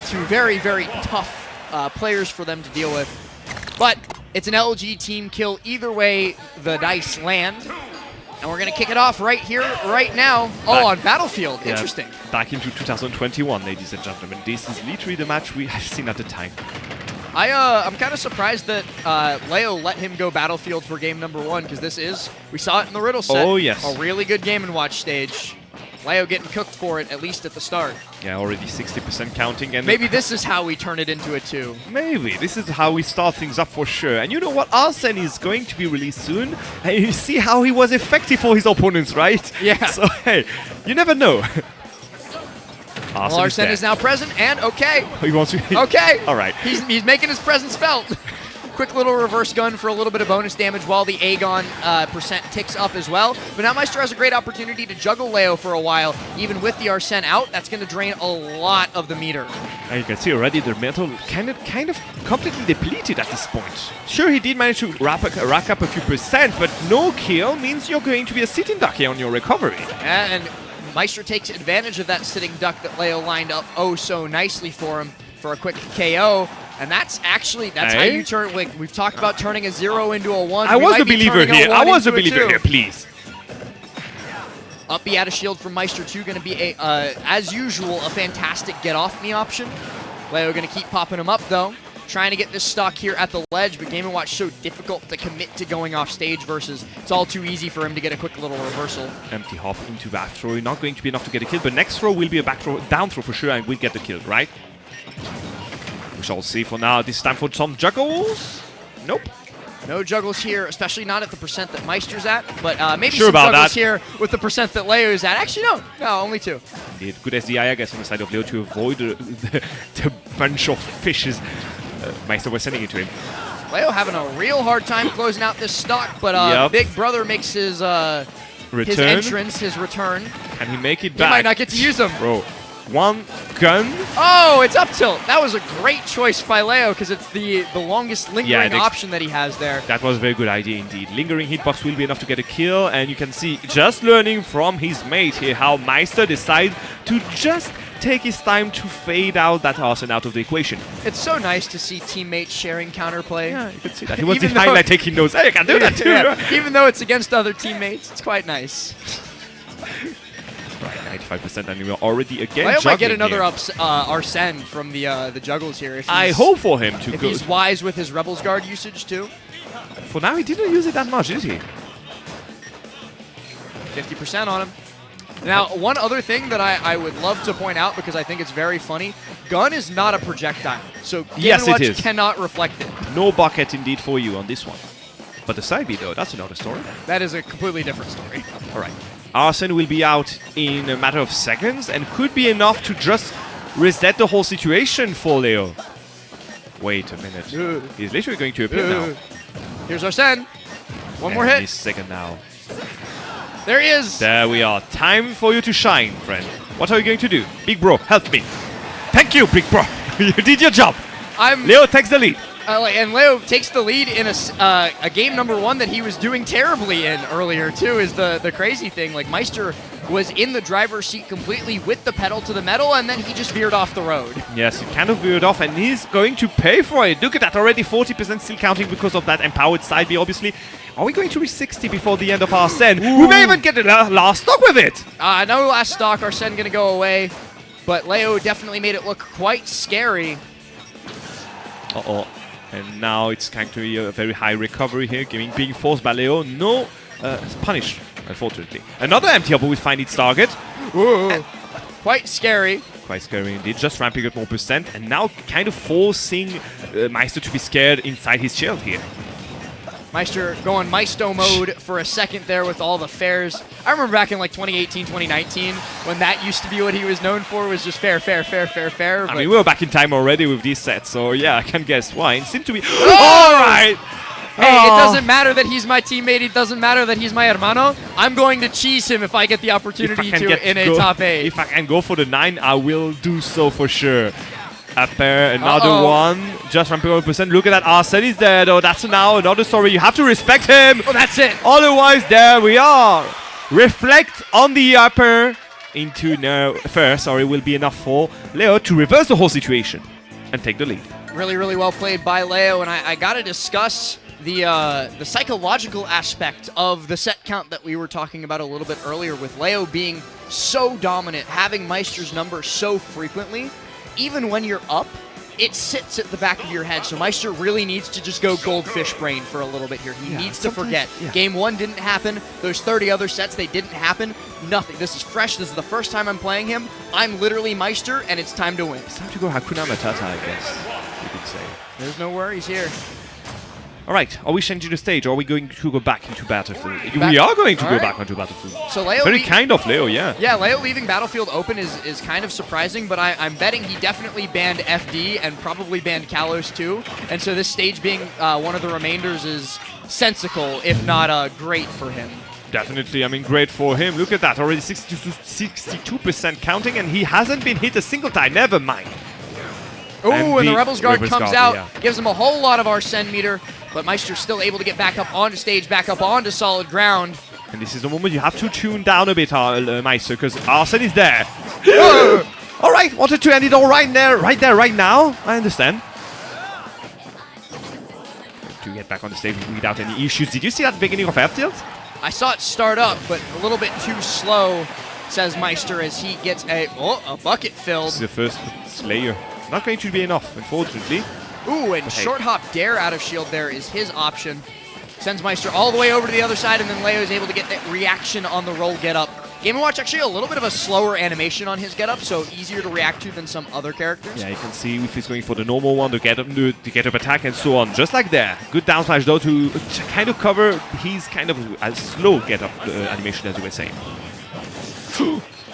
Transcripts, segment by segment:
two very, very tough players for them to deal with. But it's an LG team kill. Either way, the dice land. And we're going to kick it off right here, right now. On Battlefield. Yeah, interesting. Back into 2021, ladies and gentlemen. This is literally the match we have seen at the time. I'm kind of surprised that Leo let him go Battlefield for game number 1, because this is, we saw it in the Riddle set. Oh, yes. A really good Game & Watch stage. Leo getting cooked for it, at least at the start. Yeah, already 60% counting. And maybe this is how we turn it into a 2. Maybe. This is how we start things up for sure. And you know what? Arsene is going to be released soon. And you see how he was effective for his opponents, right? Yeah. So, hey, you never know. Arsene is now present, and okay. He wants to. Okay. All right. He's making his presence felt. Quick little reverse gun for a little bit of bonus damage while the Aegon percent ticks up as well. But now Maister has a great opportunity to juggle Leo for a while. Even with the Arsene out, that's going to drain a lot of the meter. And you can see already their metal kind of completely depleted at this point. Sure, he did manage to rack up a few percent, but no kill means you're going to be a sitting duck here on your recovery. And Maister takes advantage of that sitting duck that Leo lined up oh so nicely for him for a quick KO. And that's how you turn, like, we've talked about turning a 0 into a 1. I was a believer here. I was a believer here, please. Up B out of shield from Maister 2, going to be, as usual, a fantastic get-off-me option. Leo going to keep popping him up, though. Trying to get this stock here at the ledge, but Game & Watch so difficult to commit to going off stage versus it's all too easy for him to get a quick little reversal. Empty hop into back throw. Not going to be enough to get a kill, but next throw will be a back throw, down throw for sure, and we'll get the kill, right? We shall see for now. This is time for some juggles. Nope. No juggles here, especially not at the percent that Maister's at, but maybe sure some about juggles that. here with the percent that Leo is at. Actually, no, only 2. Indeed. Good SDI, I guess, on the side of Leo to avoid the bunch of fishes Maister was sending it to him. Leo having a real hard time closing out this stock, but Big Brother makes his entrance, his return. Can he make it back? He might not get to use them. Bro, one gun. Oh, it's up tilt. That was a great choice by Leo because it's the longest lingering option that he has there. That was a very good idea indeed. Lingering hitbox will be enough to get a kill, and you can see, just learning from his mate here, how Maister decides to just take his time to fade out that Arsene out of the equation. It's so nice to see teammates sharing counterplay. Yeah, you can see that. He was the highlight taking notes. Hey, I can do that too. Yeah, even though it's against other teammates, it's quite nice. Right, 95%, and we're already again Leo might get another here. Arsene from the juggles here. If I hope for him to if go. He's wise with his Rebels Guard usage too. For now, he didn't use it that much, did he? 50% on him. Now, one other thing that I would love to point out, because I think it's very funny, gun is not a projectile, so Game & Watch cannot reflect it. No bucket indeed for you on this one. But the side B, though, that's another story. That is a completely different story. All right. Arsene will be out in a matter of seconds and could be enough to just reset the whole situation for Leo. Wait a minute. He's literally going to appear now. Here's Arsene. One more hit. He's second now. There he is. There we are. Time for you to shine, friend. What are you going to do? Big bro, help me. Thank you, big bro. You did your job. Leo takes the lead. And Leo takes the lead in a game number 1 that he was doing terribly in earlier, too, is the crazy thing. Like, Maister was in the driver's seat completely with the pedal to the metal, and then he just veered off the road. Yes, he kind of veered off, and he's going to pay for it. Look at that, already 40% still counting because of that empowered side B, obviously. Are we going to reach 60 before the end of Arsene? We may even get the last stock with it. No last stock. Arsene going to go away, but Leo definitely made it look quite scary. Uh-oh. And now it's going to be a very high recovery here, being forced by Leo. No punish, unfortunately. Another empty hop will find its target. Quite scary. Quite scary indeed. Just ramping up more percent, and now kind of forcing Maister to be scared inside his shield here. Maister going Maisto mode for a second there with all the fairs. I remember back in like 2018, 2019, when that used to be what he was known for, was just fair. I mean, we were back in time already with these sets, so yeah, I can guess why. It seemed to be... All right! Hey, it doesn't matter that he's my teammate. It doesn't matter that he's my hermano. I'm going to cheese him if I get the opportunity to in a top 8. If I can go for the 9, I will do so for sure. Up there, another one. Just ramping up percent. Look at that. Arsene is there, though. That's now another story. You have to respect him. Oh, that's it. Otherwise, there we are. Reflect on the upper into first, will be enough for Leo to reverse the whole situation and take the lead. Really, really well played by Leo, and I got to discuss the psychological aspect of the set count that we were talking about a little bit earlier, with Leo being so dominant, having Maister's number so frequently. Even when you're up, it sits at the back of your head, so Maister really needs to just go goldfish brain for a little bit here. He needs to forget. Yeah. Game 1 didn't happen. Those 30 other sets, they didn't happen. Nothing. This is fresh. This is the first time I'm playing him. I'm literally Maister, and it's time to win. It's time to go Hakuna Matata, I guess you could say. There's no worries here. All right, are we changing the stage, or are we going to go back into Battlefield? We are going to go back onto Battlefield. So Leo very kind of Leo, yeah. Yeah, Leo leaving Battlefield open is kind of surprising, but I'm betting he definitely banned FD and probably banned Kalos too. And so this stage being one of the remainders is sensical, if not great for him. Definitely, I mean, great for him. Look at that, already 62% counting, and he hasn't been hit a single time. Never mind. Ooh, and the Rebels Guard comes out, yeah. gives him a whole lot of Arsene meter, but Maister's still able to get back up onto stage, back up onto solid ground. And this is the moment you have to tune down a bit, Maister, because Arsene is there. All right, wanted to end it all right there, right now. I understand. To get back on the stage without any issues. Did you see that beginning of F-tilt? I saw it start up, but a little bit too slow, says Maister, as he gets a bucket filled. This is the first Slayer. Not going to be enough, unfortunately. Ooh, and short hop dare out of shield there is his option. Sends Maister all the way over to the other side, and then Leo is able to get that reaction on the roll get up. Game & Watch actually a little bit of a slower animation on his get up, so easier to react to than some other characters. Yeah, you can see if he's going for the normal one, the get up attack, and so on. Just like there. Good down smash though to kind of cover his kind of a slow get up animation, as we were saying.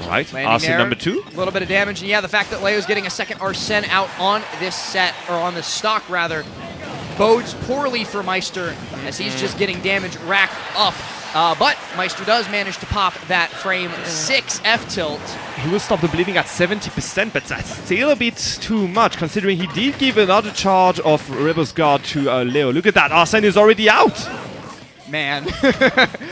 Alright, Arsene number 2. A little bit of damage, and yeah, the fact that Leo's getting a second Arsene out on this set, or on this stock rather, bodes poorly for Maister, as he's just getting damage racked up. But Maister does manage to pop that frame 6 F-tilt. He will stop the bleeding at 70%, but that's still a bit too much, considering he did give another charge of Rebels Guard to Leo. Look at that, Arsene is already out! Man.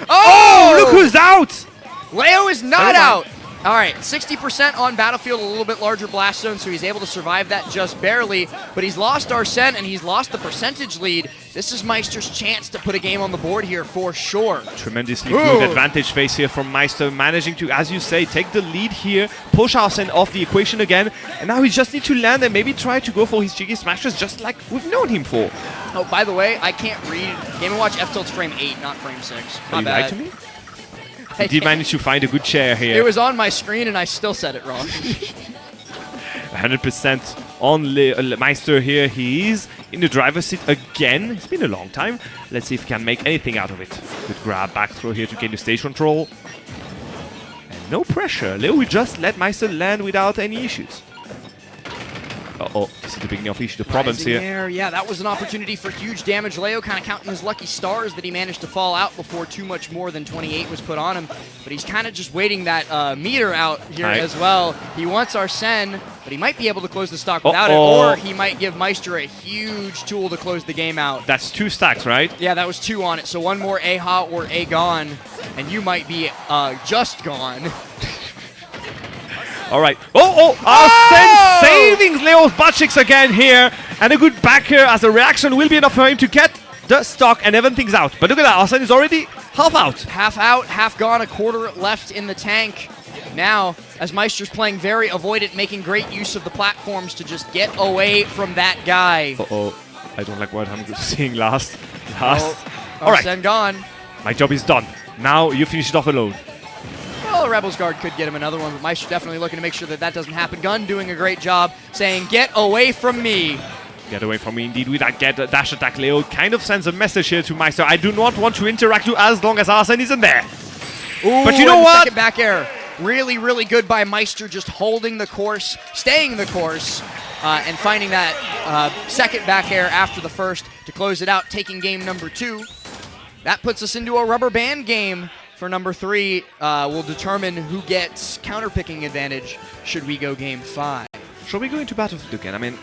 Oh, look who's out! Leo is not out! All right, 60% on Battlefield, a little bit larger blast zone, so he's able to survive that just barely. But he's lost Arsene, and he's lost the percentage lead. This is Maister's chance to put a game on the board here for sure. Tremendously good advantage face here from Maister, managing to, as you say, take the lead here, push Arsene off the equation again, and now he just needs to land and maybe try to go for his cheeky smashes just like we've known him for. Oh, by the way, I can't read. Game & Watch F-tilt's frame 8, not frame 6. My bad. You lied to me? He did manage to find a good chair here. It was on my screen and I still said it wrong. 100% on Maister here. He is in the driver's seat again. It's been a long time. Let's see if he can make anything out of it. Good grab back throw here to gain the stage control. And no pressure. Leo will just let Maister land without any issues. Uh-oh, this is the beginning of the problems here. There. Yeah, that was an opportunity for huge damage. Leo kind of counting his lucky stars that he managed to fall out before too much more than 28 was put on him. But he's kind of just waiting that meter out here as well. He wants Arsene, but he might be able to close the stock without it, or he might give Maister a huge tool to close the game out. That's 2 stacks, right? Yeah, that was 2 on it. So one more A-ha or A-gone, and you might be just gone. All right. Arsene saving Leo's butt cheeks again here. And a good back here as a reaction will be enough for him to get the stock and even things out. But look at that. Arsene is already half out. Half out, half gone, a quarter left in the tank. Now, as Maister's playing very avoidant, making great use of the platforms to just get away from that guy. Uh-oh. I don't like what I'm seeing last. All right. Gone. My job is done. Now you finish it off alone. Well, the Rebels Guard could get him another one, but Maister definitely looking to make sure that that doesn't happen. Gun doing a great job, saying, "Get away from me." Get away from me, indeed. With that dash attack, Leo kind of sends a message here to Maister. I do not want to interact with you as long as Arsene isn't there. Ooh, but you know what? Second back air. Really, really good by Maister, just holding the course, staying the course, and finding that second back air after the first to close it out, taking game number 2. That puts us into a rubber band game. For number 3, will determine who gets counterpicking advantage should we go game 5. Shall we go into Battlefield again? I mean,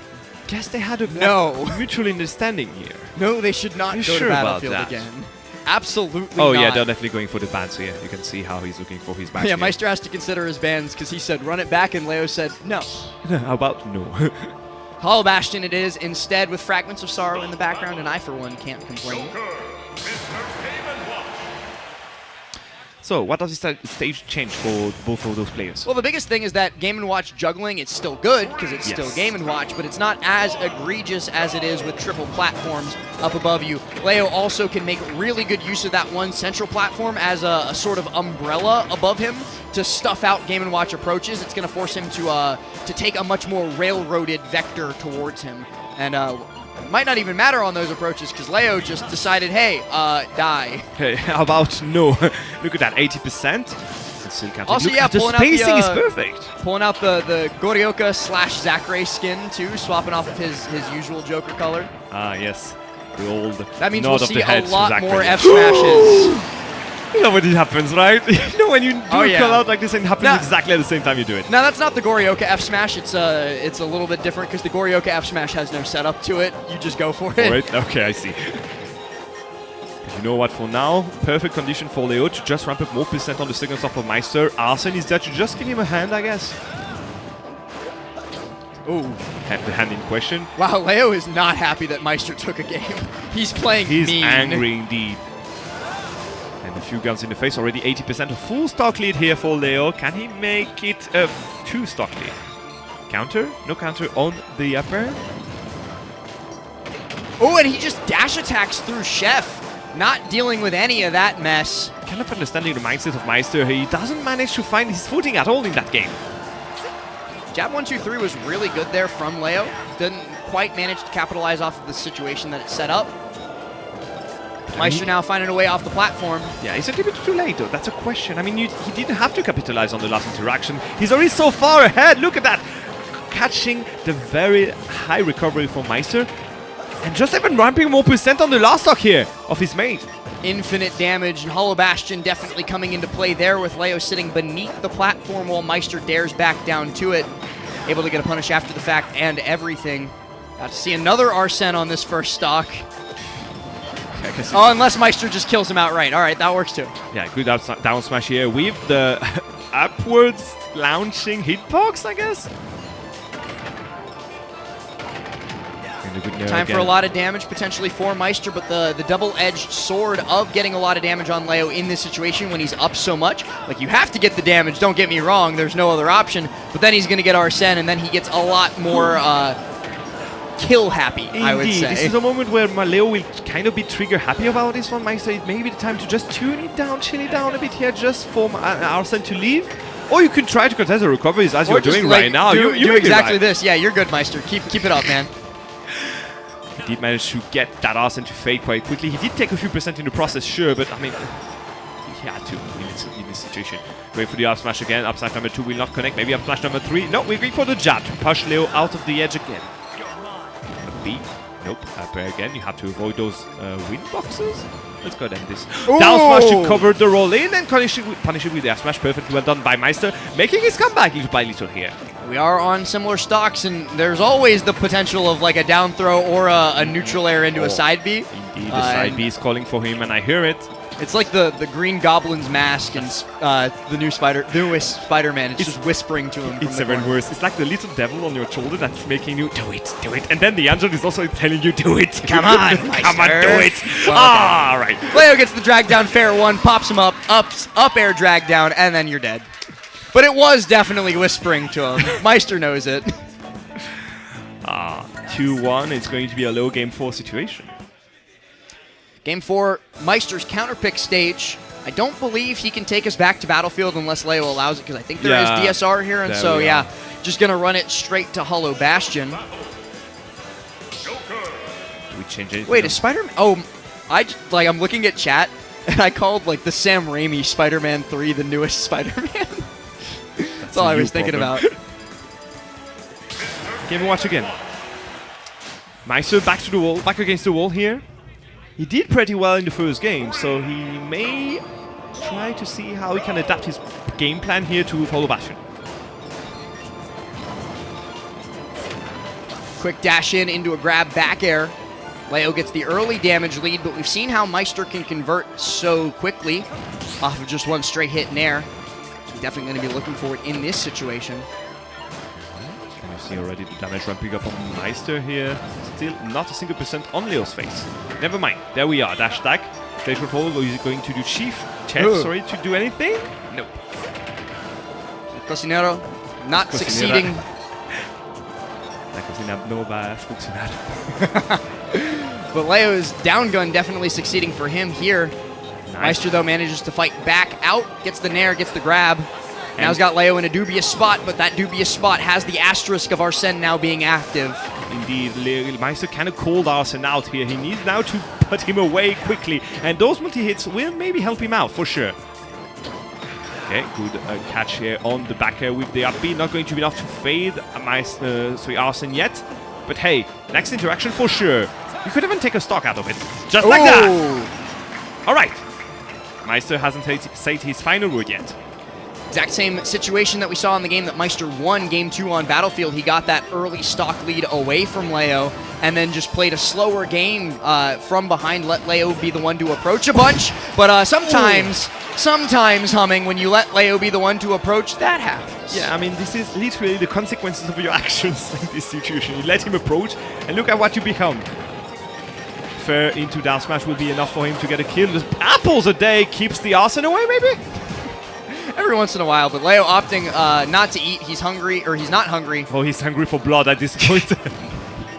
guess they had a mutual understanding here. No, they should not go to Battlefield again. Absolutely Oh not. yeah, they're definitely going for the ban. So yeah, you can see how he's looking for his back. Yeah, Maister has to consider his bans because he said run it back, and Leo said no. How about no? Hollow Bastion it is, instead with Fragments of Sorrow in the background, and I, for one, can't complain. So, what does this stage change for both of those players? Well, the biggest thing is that Game & Watch juggling, it's still good, because it's still Game & Watch, but it's not as egregious as it is with triple platforms up above you. Leo also can make really good use of that one central platform as a sort of umbrella above him to stuff out Game & Watch approaches. It's going to force him to take a much more railroaded vector towards him. And it might not even matter on those approaches because Leo just decided, hey, die. Hey, how about no? Look at that, 80%. Still counting. Also, Look, yeah, the pulling spacing out is perfect. Pulling out the Goryoka / Zachary skin too, swapping off of his usual Joker color. Ah, yes. The old That means nod we'll of see the head a to lot Zachary. more F smashes. You know when it happens, right? You know when you do a call out like this and it happens Now, exactly at the same time you do it. Now that's not the Goryoka F smash. It's a little bit different because the Goryoka F smash has no setup to it. You just go for it. Alright, okay, I see. You know what, for now, perfect condition for Leo to just ramp up more percent on the second stop of Maister. Arsene is there to just give him a hand, I guess. Ooh. The hand in question. Wow, Leo is not happy that Maister took a game. He's playing mean. He's angry indeed. And a few guns in the face, already 80%. A full stock lead here for Leo. Can he make it a 2-stock lead? Counter? No counter on the upper. Oh, and he just dash attacks through Chef. Not dealing with any of that mess. Kind of understanding the mindset of Maister. He doesn't manage to find his footing at all in that game. Jab 1, 2, 3 was really good there from Leo. Didn't quite manage to capitalize off of the situation that it set up. Maister now finding a way off the platform. Yeah, is it a bit too late though? That's a question. I mean, he didn't have to capitalize on the last interaction. He's already so far ahead. Look at that. Catching the very high recovery from Maister. And just even ramping more percent on the last stock here of his mate. Infinite damage, and Hollow Bastion definitely coming into play there with Leo sitting beneath the platform while Maister dares back down to it. Able to get a punish after the fact and everything. Got to see another Arsene on this first stock. Oh, unless Maister just kills him outright. All right, that works too. Yeah, good down smash here with the upwards launching hitbox, I guess. Time for a lot of damage potentially for Maister, but the double-edged sword of getting a lot of damage on Leo in this situation when he's up so much. Like, you have to get the damage, don't get me wrong, there's no other option, but then he's going to get Arsene, and then he gets a lot more kill happy, Indeed. I would say. This is a moment where Leo will kind of be trigger happy about this one. Maister, it may be the time to just tune it down, chill it down a bit here, just for Arsene to leave. Or you can try to contest the recoveries as you're doing right now. Do You exactly this. Yeah, you're good, Maister. Keep it up, man. He did manage to get that Arsene to fade quite quickly. He did take a few percent in the process, sure, but I mean, he had to in this situation. Going for the up smash again. Up smash number 2 will not connect. Maybe up smash number 3. No, we're going for the jab to push Leo out of the edge again. B. Nope. Up again. You have to avoid those wind boxes. Let's go ahead and this. Ooh. Down smash to cover the roll in and punish it with the up smash. Perfectly well done by Maister, making his comeback little by little here. We are on similar stocks, and there's always the potential of like a down throw or a neutral air into a side B. Indeed, the side B is calling for him, and I hear it. It's like the Green Goblin's mask and the newest Spider-Man. It's just whispering to him. It's even worse. It's like the little devil on your shoulder that's making you do it, and then the angel is also telling you do it. Come on, come on, do it. Well, ah, right. Leo gets the drag down fair one, pops him up air drag down, and then you're dead. But it was definitely whispering to him. Maister knows it. 2-1. It's going to be a low game 4 situation. Game 4, Maister's counterpick stage. I don't believe he can take us back to Battlefield unless Leo allows it, because I think there is DSR here, and so yeah, just gonna run it straight to Hollow Bastion. Do we change it? Wait, is Spider-Man? Oh, I'm looking at chat, and I called like the Sam Raimi Spider-Man 3 the newest Spider-Man. That's all I was thinking about. Game watch again. Maister back to the wall, back against the wall here. He did pretty well in the first game, so he may try to see how he can adapt his game plan here to Hollow Bastion. Quick dash into a grab back air. Leo gets the early damage lead, but we've seen how Maister can convert so quickly off of just one straight hit in air. So definitely going to be looking for it in this situation. You see already the damage ramping up on Maister here. Still not a single % on Leo's face. Never mind. There we are. Dash attack. Stage control. Is he going to do Chef, sorry, to do anything? Nope. Cocinero not succeeding. But Leo's down gun definitely succeeding for him here. Nice. Maister, though, manages to fight back out, gets the nair, gets the grab. Now he's got Leo in a dubious spot, but that dubious spot has the asterisk of Arsene now being active. Indeed, Maister kind of called Arsene out here. He needs now to put him away quickly, and those multi-hits will maybe help him out for sure. Okay, good catch here on the back air with the up B. Not going to be enough to fade Arsene yet. But hey, next interaction for sure. You could even take a stock out of it. Just like that! Alright. Maister hasn't said his final word yet. Exact same situation that we saw in the game that Maister won Game 2 on Battlefield. He got that early stock lead away from Leo and then just played a slower game from behind, let Leo be the one to approach a bunch. But sometimes, Humming, when you let Leo be the one to approach, that happens. Yeah, I mean, this is literally the consequences of your actions in this situation. You let him approach, and look at what you become. Fair into down smash will be enough for him to get a kill. Just apples a day keeps the Arsene away, maybe? Every once in a while, but Leo opting not to eat. He's hungry, or he's not hungry. Oh, he's hungry for blood at this point.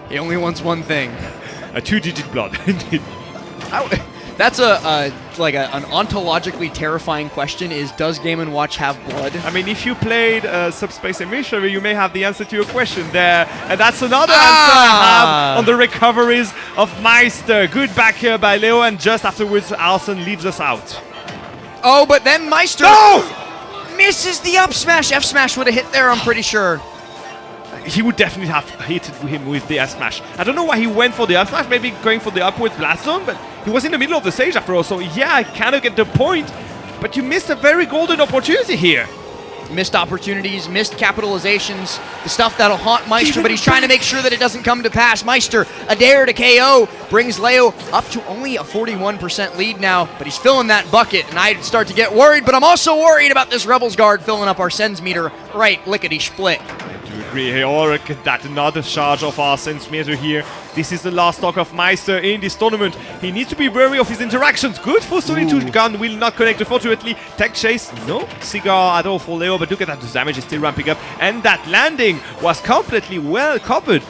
He only wants one thing. A 2-digit blood, indeed. That's an ontologically terrifying question is, does Game & Watch have blood? I mean, if you played Subspace Emissary, you may have the answer to your question there. And that's another answer I have on the recoveries of Maister. Good back here by Leo, and just afterwards, Arsene leaves us out. Oh, but then Maister misses the up smash. F smash would have hit there, I'm pretty sure. He would definitely have hit him with the F smash. I don't know why he went for the F smash, maybe going for the upwards blast zone, but he was in the middle of the stage after all, so yeah, I kind of get the point, but you missed a very golden opportunity here. Missed opportunities, missed capitalizations, the stuff that'll haunt Maister, but he's trying to make sure that it doesn't come to pass. Maister, a dare to KO, brings Leo up to only a 41% lead now, but he's filling that bucket, and I'd start to get worried, but I'm also worried about this Rebels guard filling up Arsene's meter right lickety-split. I do agree here. Oh, look at that, another charge of Arsene's meter here. This is the last stock of Maister in this tournament. He needs to be wary of his interactions. Good for 32 gun, will not connect, unfortunately. Tech chase, no cigar at all for Leo, but look at that, the damage is still ramping up, and that landing was completely well covered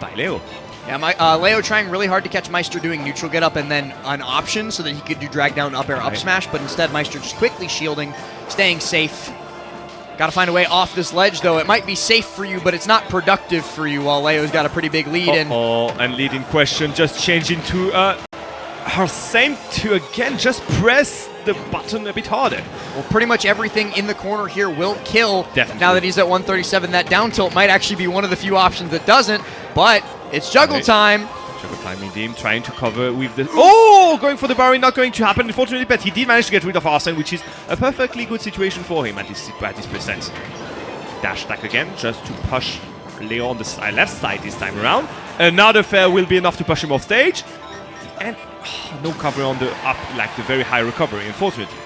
by Leo. Yeah, Leo trying really hard to catch Maister doing neutral get up and then an option so that he could do drag down up air up smash, but instead Maister just quickly shielding, staying safe. Got to find a way off this ledge, though. It might be safe for you, but it's not productive for you while Leo's got a pretty big lead. And lead in question just changing to Arsene to again just press the button a bit harder. Well, pretty much everything in the corner here will kill. Definitely. Now that he's at 137, that down tilt might actually be one of the few options that doesn't, but it's juggle time. Juggle time indeed, trying to cover with the... Oh! Going for the barrier, not going to happen, unfortunately, but he did manage to get rid of Arsene, which is a perfectly good situation for him at this percent. Dash attack again, just to push Leo on the left side this time around. Another fair will be enough to push him off stage. And no cover on the up, like the very high recovery, unfortunately.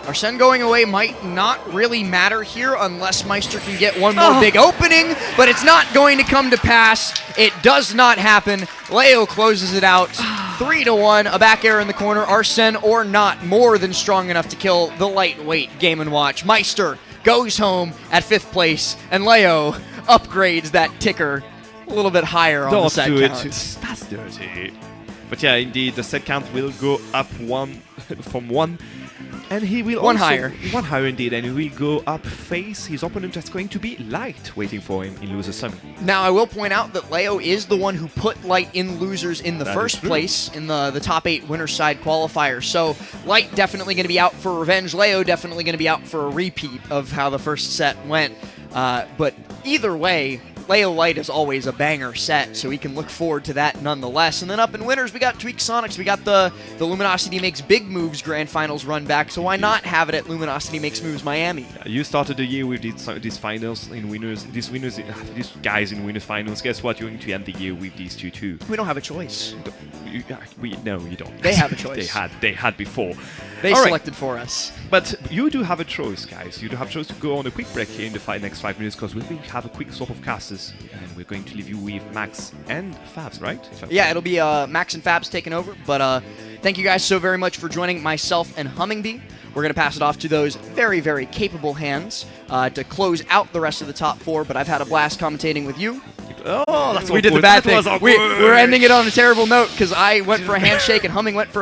Arsene going away might not really matter here unless Maister can get one more big opening, but it's not going to come to pass. It does not happen. Leo closes it out 3-1. A back air in the corner. Arsene or not, more than strong enough to kill the lightweight Game & Watch. Maister goes home at 5th place, and Leo upgrades that ticker a little bit higher on the set count. That's dirty. But yeah, indeed, the set count will go up from 1. And he will one higher indeed, and he will go up face his opponent that's going to be Light waiting for him in loser 7. Now I will point out that Leo is the one who put Light in losers in the first place in the top 8 winner side qualifier. So Light definitely going to be out for revenge. Leo definitely going to be out for a repeat of how the first set went. But either way, Leo Light is always a banger set, so we can look forward to that nonetheless. And then up in winners, we got Tweak Sonics. We got the Luminosity Makes Big Moves Grand Finals run back, so why not have it at Luminosity Makes Moves Miami? You started the year with these finals in winners, these guys in winners finals. Guess what? You're going to end the year with these two too. We don't have a choice. No, you don't. They have a choice. they had before. They All right. selected for us. But you do have a choice, guys. You do have a choice to go on a quick break here in the next 5 minutes, because we're going to have a quick swap of casters, and we're going to leave you with Max and Fabs, right? Yeah, it'll be Max and Fabs taking over. But thank you guys so very much for joining myself and Hummingbee. We're going to pass it off to those very, very capable hands to close out the rest of the top 4. But I've had a blast commentating with you. Oh, that's we did the bad thing. We're Ending it on a terrible note because I went for a handshake and Humming went for